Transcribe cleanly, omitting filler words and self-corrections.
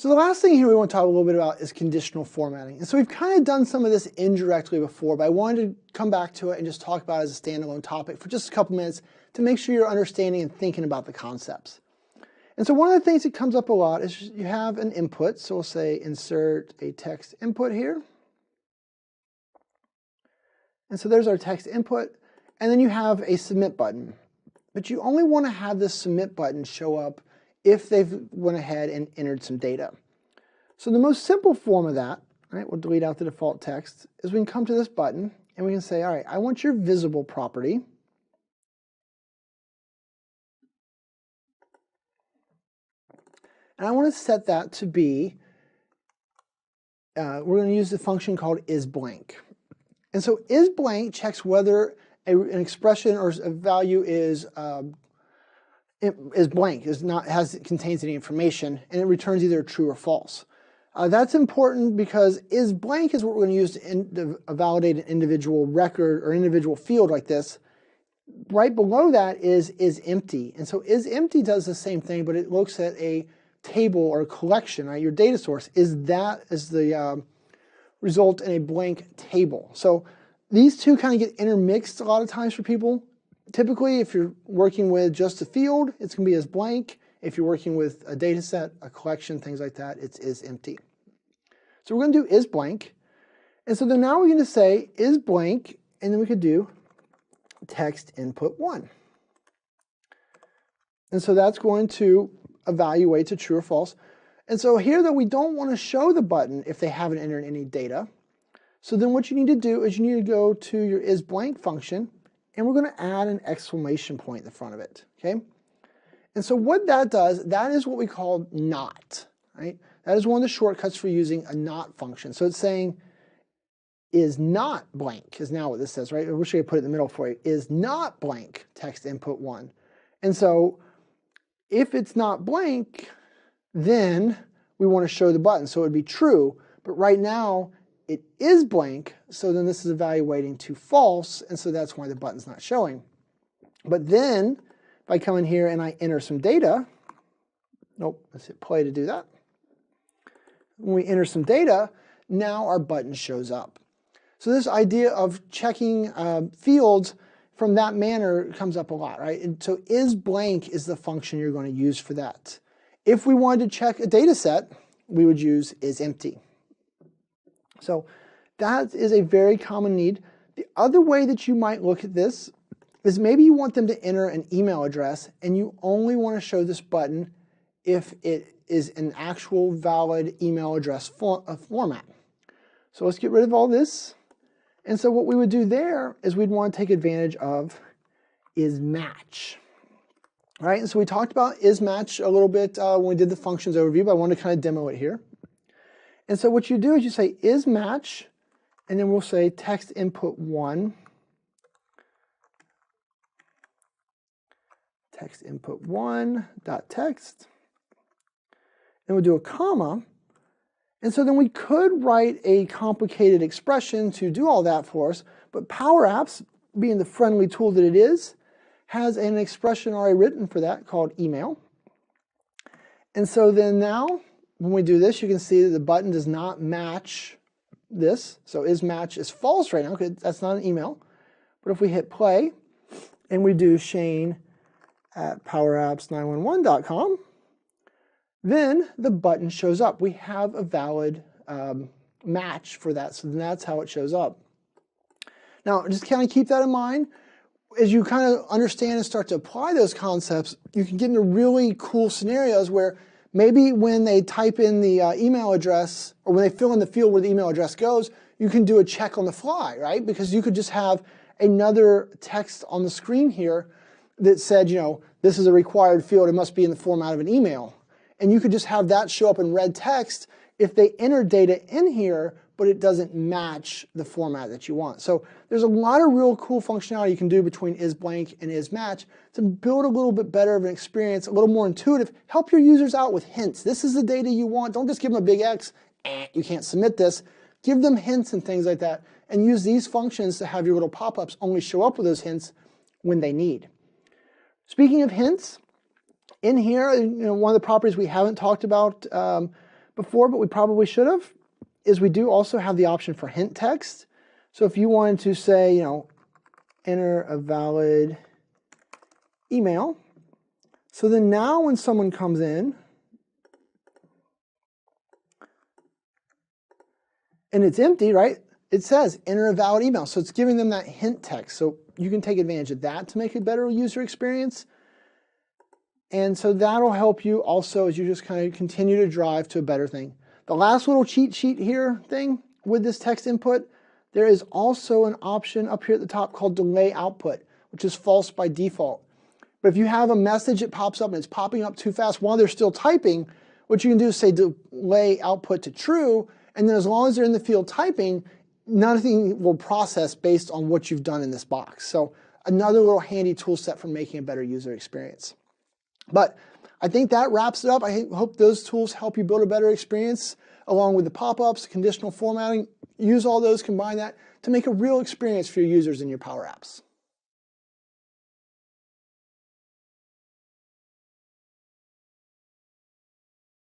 So the last thing here we want to talk a little bit about is conditional formatting. And so we've kind of done some of this indirectly before, but I wanted to come back to it and just talk about it as a standalone topic for just a couple minutes to make sure you're understanding and thinking about the concepts. And so one of the things that comes up a lot is you have an input. So we'll say insert a text input here. And so there's our text input. And then you have a submit button. But you only want to have this submit button show up if they've went ahead and entered some data. So the most simple form of that, right, we'll delete out the default text, is we can come to this button and we can say, all right, I want your visible property. And I want to set that to be, we're going to use the function called isBlank. And so isBlank checks whether an expression or a value is blank, contains any information, and it returns either true or false. That's important because isBlank is what we're going to use to validate an individual record or individual field like this. Right below that is empty. And so isEmpty does the same thing, but it looks at a table or a collection, right? Your data source is the result in a blank table. So these two kind of get intermixed a lot of times for people. Typically, if you're working with just a field, it's going to be isBlank. If you're working with a data set, a collection, things like that, it's isEmpty. So we're going to do isBlank. And so then now we're going to say isBlank, and then we could do text input 1. And so that's going to evaluate to true or false. And so here that we don't want to show the button if they haven't entered any data. So then what you need to do is you need to go to your isBlank function, and we're going to add an exclamation point in the front of it, okay? And so what that does, that is what we call not, right? That is one of the shortcuts for using a not function. So it's saying is not blank is now what this says, right? I wish I could put it in the middle for you. Is not blank text input 1. And so if it's not blank, then we want to show the button. So it would be true, but right now it is blank, so then this is evaluating to false, and so that's why the button's not showing. But then, if I come in here and I enter some data, nope, let's hit play to do that. When we enter some data, now our button shows up. So this idea of checking fields from that manner comes up a lot, right? And so isBlank is the function you're going to use for that. If we wanted to check a data set, we would use isEmpty. So that is a very common need. The other way that you might look at this is maybe you want them to enter an email address and you only want to show this button if it is an actual valid email address format. So let's get rid of all this. And so what we would do there is we'd want to take advantage of isMatch. All right, and so we talked about isMatch a little bit when we did the functions overview, but I want to kind of demo it here. And so what you do is you say isMatch, and then we'll say text input 1, text input 1 dot text, and we'll do a comma. And so then we could write a complicated expression to do all that for us, but Power Apps, being the friendly tool that it is, has an expression already written for that called email. And so then now, when we do this, you can see that the button does not match this. So isMatch is false right now, because that's not an email. But if we hit play, and we do Shane at powerapps911.com, then the button shows up. We have a valid match for that, so then that's how it shows up. Now, just kind of keep that in mind. As you kind of understand and start to apply those concepts, you can get into really cool scenarios where maybe when they type in the email address, or when they fill in the field where the email address goes, you can do a check on the fly, right? Because you could just have another text on the screen here that said, you know, this is a required field, it must be in the format of an email. And you could just have that show up in red text if they enter data in here, but it doesn't match the format that you want. So there's a lot of real cool functionality you can do between isBlank and isMatch to build a little bit better of an experience, a little more intuitive, help your users out with hints. This is the data you want. Don't just give them a big X, you can't submit this. Give them hints and things like that, and use these functions to have your little pop-ups only show up with those hints when they need. Speaking of hints, in here, you know, one of the properties we haven't talked about before, but we probably should have, is we do also have the option for hint text. So if you wanted to say, enter a valid email. So then now when someone comes in and it's empty, right? It says enter a valid email. So it's giving them that hint text. So you can take advantage of that to make a better user experience. And so that'll help you also as you just kind of continue to drive to a better thing. The last little cheat sheet here thing with this text input, there is also an option up here at the top called delay output, which is false by default. But if you have a message that pops up and it's popping up too fast while they're still typing, what you can do is say delay output to true, and then as long as they're in the field typing, nothing will process based on what you've done in this box. So another little handy tool set for making a better user experience. But I think that wraps it up. I hope those tools help you build a better experience along with the pop-ups, conditional formatting. Use all those, combine that to make a real experience for your users in your Power Apps.